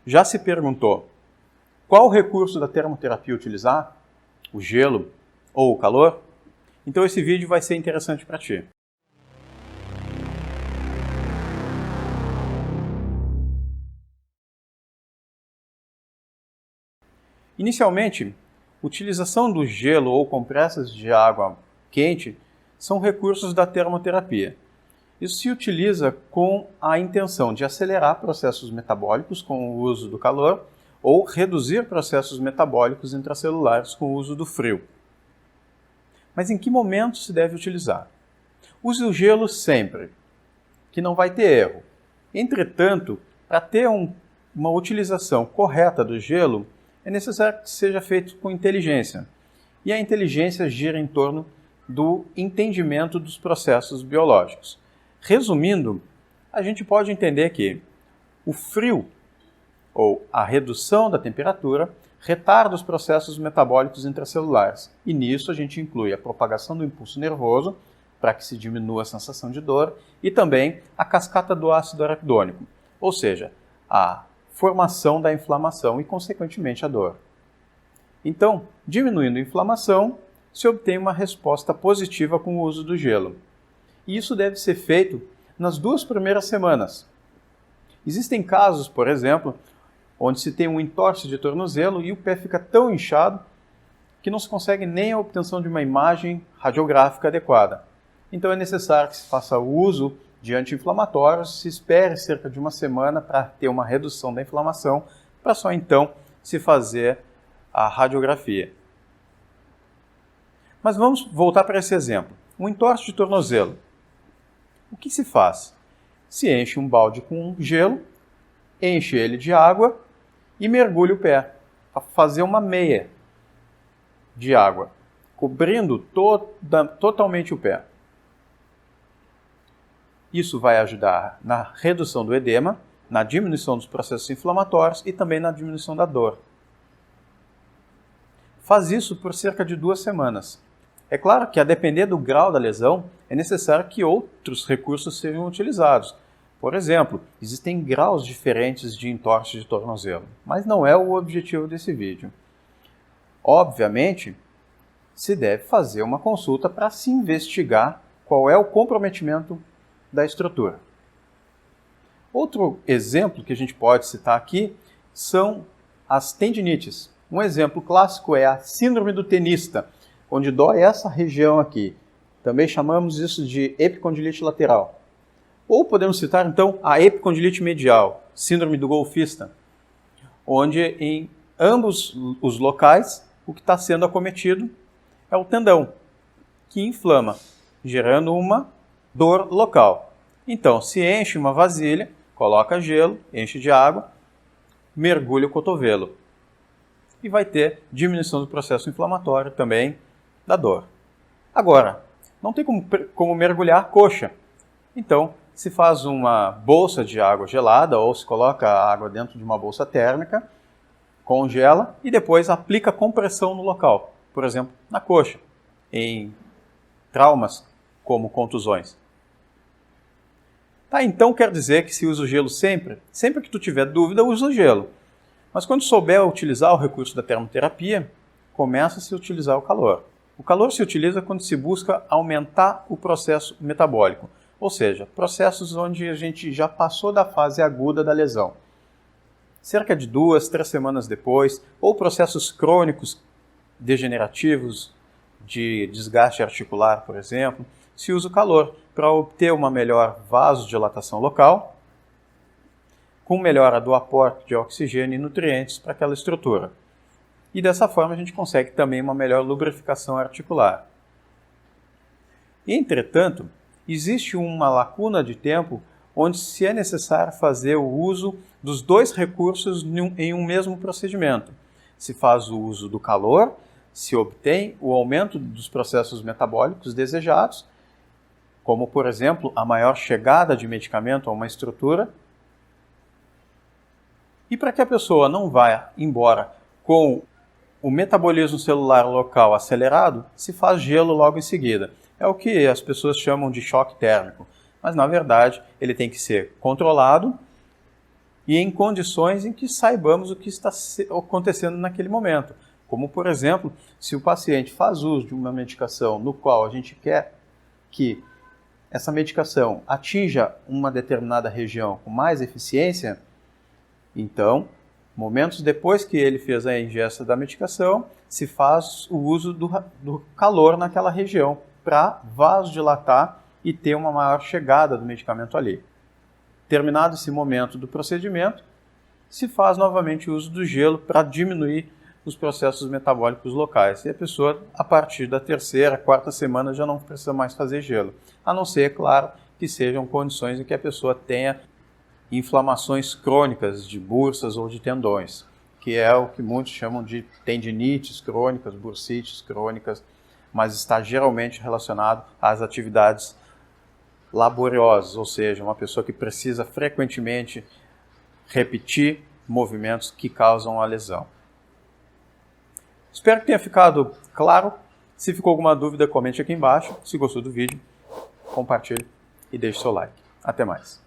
Já se perguntou qual recurso da termoterapia utilizar? O gelo ou o calor? Então esse vídeo vai ser interessante para ti. Inicialmente, utilização do gelo ou compressas de água quente são recursos da termoterapia. Isso se utiliza com a intenção de acelerar processos metabólicos com o uso do calor ou reduzir processos metabólicos intracelulares com o uso do frio. Mas em que momento se deve utilizar? Use o gelo sempre, que não vai ter erro. Entretanto, para ter uma utilização correta do gelo, é necessário que seja feito com inteligência. E a inteligência gira em torno do entendimento dos processos biológicos. Resumindo, a gente pode entender que o frio, ou a redução da temperatura, retarda os processos metabólicos intracelulares. E nisso a gente inclui a propagação do impulso nervoso, para que se diminua a sensação de dor, e também a cascata do ácido araquidônico, ou seja, a formação da inflamação e, consequentemente, a dor. Então, diminuindo a inflamação, se obtém uma resposta positiva com o uso do gelo. E isso deve ser feito nas 2 primeiras semanas. Existem casos, por exemplo, onde se tem um entorse de tornozelo e o pé fica tão inchado que não se consegue nem a obtenção de uma imagem radiográfica adequada. Então é necessário que se faça o uso de anti-inflamatórios, se espere cerca de uma semana para ter uma redução da inflamação, para só então se fazer a radiografia. Mas vamos voltar para esse exemplo. Um entorse de tornozelo. O que se faz? Se enche um balde com gelo, enche ele de água e mergulha o pé, para fazer uma meia de água, cobrindo totalmente o pé. Isso vai ajudar na redução do edema, na diminuição dos processos inflamatórios e também na diminuição da dor. Faz isso por cerca de 2 semanas. É claro que, a depender do grau da lesão, é necessário que outros recursos sejam utilizados. Por exemplo, existem graus diferentes de entorse de tornozelo, mas não é o objetivo desse vídeo. Obviamente, se deve fazer uma consulta para se investigar qual é o comprometimento da estrutura. Outro exemplo que a gente pode citar aqui são as tendinites. Um exemplo clássico é a síndrome do tenista, onde dói essa região aqui. Também chamamos isso de epicondilite lateral. Ou podemos citar então a epicondilite medial, síndrome do golfista, onde em ambos os locais o que está sendo acometido é o tendão, que inflama, gerando uma dor local. Então, se enche uma vasilha, coloca gelo, enche de água, mergulha o cotovelo. E vai ter diminuição do processo inflamatório também da dor. Agora, não tem como mergulhar a coxa. Então, se faz uma bolsa de água gelada ou se coloca a água dentro de uma bolsa térmica, congela e depois aplica compressão no local. Por exemplo, na coxa, em traumas como contusões. Tá, então quer dizer que se usa o gelo sempre? Sempre que tu tiver dúvida, usa o gelo. Mas quando souber utilizar o recurso da termoterapia, começa a se utilizar o calor. O calor se utiliza quando se busca aumentar o processo metabólico, ou seja, processos onde a gente já passou da fase aguda da lesão. Cerca de 2, 3 semanas depois, ou processos crônicos degenerativos, de desgaste articular, por exemplo, se usa o calor para obter uma melhor vasodilatação local, com melhora do aporte de oxigênio e nutrientes para aquela estrutura. E dessa forma a gente consegue também uma melhor lubrificação articular. Entretanto, existe uma lacuna de tempo onde se é necessário fazer o uso dos 2 recursos em um mesmo procedimento. Se faz o uso do calor, se obtém o aumento dos processos metabólicos desejados, como, por exemplo, a maior chegada de medicamento a uma estrutura. E para que a pessoa não vá embora com o metabolismo celular local acelerado, se faz gelo logo em seguida. É o que as pessoas chamam de choque térmico. Mas, na verdade, ele tem que ser controlado e em condições em que saibamos o que está acontecendo naquele momento. Como, por exemplo, se o paciente faz uso de uma medicação no qual a gente quer que essa medicação atinja uma determinada região com mais eficiência, então, momentos depois que ele fez a ingesta da medicação, se faz o uso do calor naquela região para vasodilatar e ter uma maior chegada do medicamento ali. Terminado esse momento do procedimento, se faz novamente o uso do gelo para diminuir os processos metabólicos locais. E a pessoa, a partir da terceira, quarta semana, já não precisa mais fazer gelo. A não ser, claro, que sejam condições em que a pessoa tenha inflamações crônicas de bursas ou de tendões, que é o que muitos chamam de tendinites crônicas, bursites crônicas, mas está geralmente relacionado às atividades laboriosas, ou seja, uma pessoa que precisa frequentemente repetir movimentos que causam a lesão. Espero que tenha ficado claro. Se ficou alguma dúvida, comente aqui embaixo. Se gostou do vídeo, compartilhe e deixe seu like. Até mais.